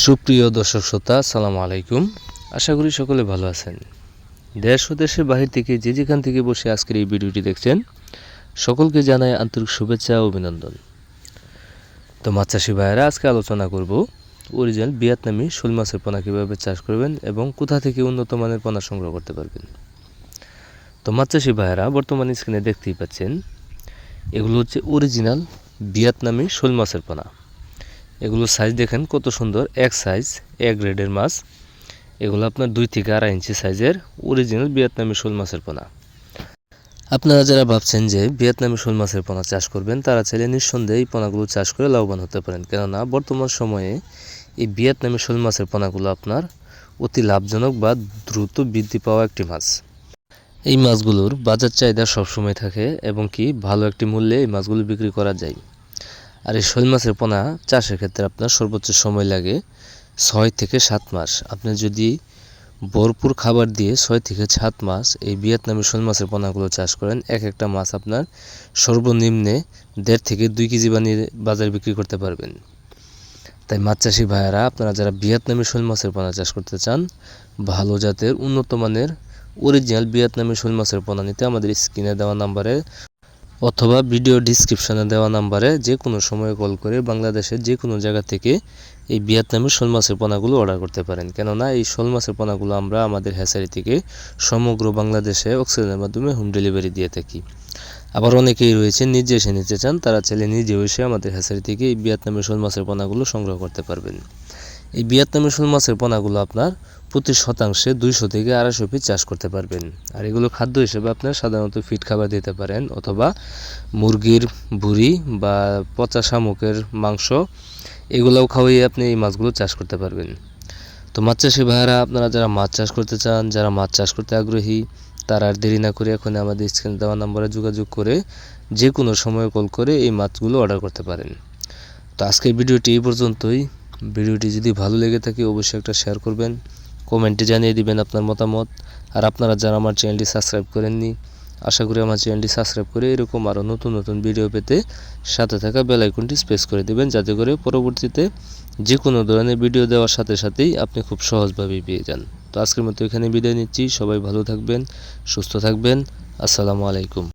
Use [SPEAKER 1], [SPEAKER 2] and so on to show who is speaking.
[SPEAKER 1] সুপ্রিয় দর্শক শ্রোতা, আসসালামু আলাইকুম। আশা করি সকলে ভালো আছেন। দেশ ও দেশের বাহির থেকে যে যেখান থেকে বসে আজকের এই ভিডিওটি দেখছেন, সকলকে জানাই আন্তরিক শুভেচ্ছা ও অভিনন্দন। তো মাছ চাষি ভাইয়েরা, আজকে আলোচনা করব অরিজিনাল ভিয়েতনামি শোল মাছের পোনা কীভাবে চাষ করবেন এবং কোথা থেকে উন্নত মানের পোনা সংগ্রহ করতে পারবেন। তো মাছ চাষি ভাইয়েরা, বর্তমানে স্ক্রিনে দেখতেই পাচ্ছেন, এগুলো হচ্ছে অরিজিনাল ভিয়েতনামি শোল মাছের পোনা। এগুলো সাইজ দেখেন কত সুন্দর, এক সাইজ, এক গ্রেডের মাছ। এগুলো আপনার 2 থেকে 2.5 ইঞ্চি সাইজের অরিজিনাল ভিয়েতনামি শোল মাছের পোনা। আপনারা যারা ভাবছেন যে ভিয়েতনামি শোল মাছের পোনা চাষ করবেন, তারা চাইলে নিঃসন্দেহে এই পোনাগুলো চাষ করে লাভবান হতে পারেন। কেননা বর্তমান সময়ে এই ভিয়েতনামি শোল মাছের পোনাগুলো আপনার অতি লাভজনক বা দ্রুত বৃদ্ধি পাওয়া একটি মাছ। এই মাছগুলোর বাজার চাহিদা সবসময় থাকে এবং কি ভালো একটি মূল্যে এই মাছগুলো বিক্রি করা যায়। আর এই শোল মাছের পোনা চাষের ক্ষেত্রে আপনার সর্বোচ্চ সময় লাগে 6 থেকে 7 মাস। আপনি যদি ভরপুর খাবার দিয়ে 6 থেকে 7 মাস এই ভিয়েতনামি শোল মাছের পোনাগুলো চাষ করেন, এক একটা মাছ আপনার সর্বনিম্নে 1.5 থেকে 2 কেজি বানিয়ে বাজারে বিক্রি করতে পারবেন। তাই মাছ চাষি ভাইয়েরা, আপনারা যারা ভিয়েতনামি শোল মাছের পোনা চাষ করতে চান, ভালো জাতের উন্নত মানের অরিজিনাল ভিয়েতনামি শোল মাছের পোনা নিতে আমাদের স্ক্রিনে দেওয়া নাম্বারে অথবা ভিডিও ডিসক্রিপশনে দেওয়া নাম্বারে যে কোনো সময় কল করে বাংলাদেশের যে কোনো জায়গা থেকে এই ভিয়েতনামি শোল মাছের পোনাগুলো অর্ডার করতে পারেন। কেননা এই শোল মাছের পোনাগুলো আমরা আমাদের হ্যাচারি থেকে সমগ্র বাংলাদেশে অক্সিজেনের মাধ্যমে হোম ডেলিভারি দিয়ে থাকি। আবার অনেকেই রয়েছে নিজে এসে নিতে চান, তারা চাইলে নিজেও এসে আমাদের হ্যাচারি থেকে এই ভিয়েতনামি শোল মাছের পোনাগুলো সংগ্রহ করতে পারবেন। এই ভিয়েতনামি শোল মাছের পোনাগুলো আপনার প্রতি শতাংশে 200 থেকে 250 পিস চাষ করতে পারবেন। আর এগুলো খাদ্য হিসেবে আপনার সাধারণত ফিড খাবার দিতে পারেন, অথবা মুরগির ভুঁড়ি বা পচা শামুকের মাংস, এগুলোও খাওয়াইয়ে আপনি এই মাছগুলো চাষ করতে পারবেন। তো মাছ চাষি ভাইয়েরা, আপনারা যারা মাছ চাষ করতে চান, যারা মাছ চাষ করতে আগ্রহী, তারা আর দেরি না করে এখন আমাদের স্ক্রিনে দেওয়া নাম্বারে যোগাযোগ করে যে কোনো সময় কল করে এই মাছগুলো অর্ডার করতে পারেন। তো আজকের ভিডিওটি এই পর্যন্তই। ভিডিওটি যদি ভালো লেগে থাকে অবশ্যই একটা শেয়ার করবেন, কমেন্টে জানিয়ে দিবেন আপনার মতামত। আর আপনারা যারা আমার চ্যানেলটি সাবস্ক্রাইব করেননি, আশা করি আমার চ্যানেলটি সাবস্ক্রাইব করে এরকম আরও নতুন নতুন ভিডিও পেতে সাথে থাকা বেল আইকনটি প্রেস করে দেবেন, যাতে করে পরবর্তীতে যে কোনো ধরনের ভিডিও দেওয়ার সাথে সাথেই আপনি খুব সহজভাবেই পেয়ে যান। তো আজকের মতো এখানে বিদায় নিচ্ছি। সবাই ভালো থাকবেন, সুস্থ থাকবেন। আসসালামু আলাইকুম।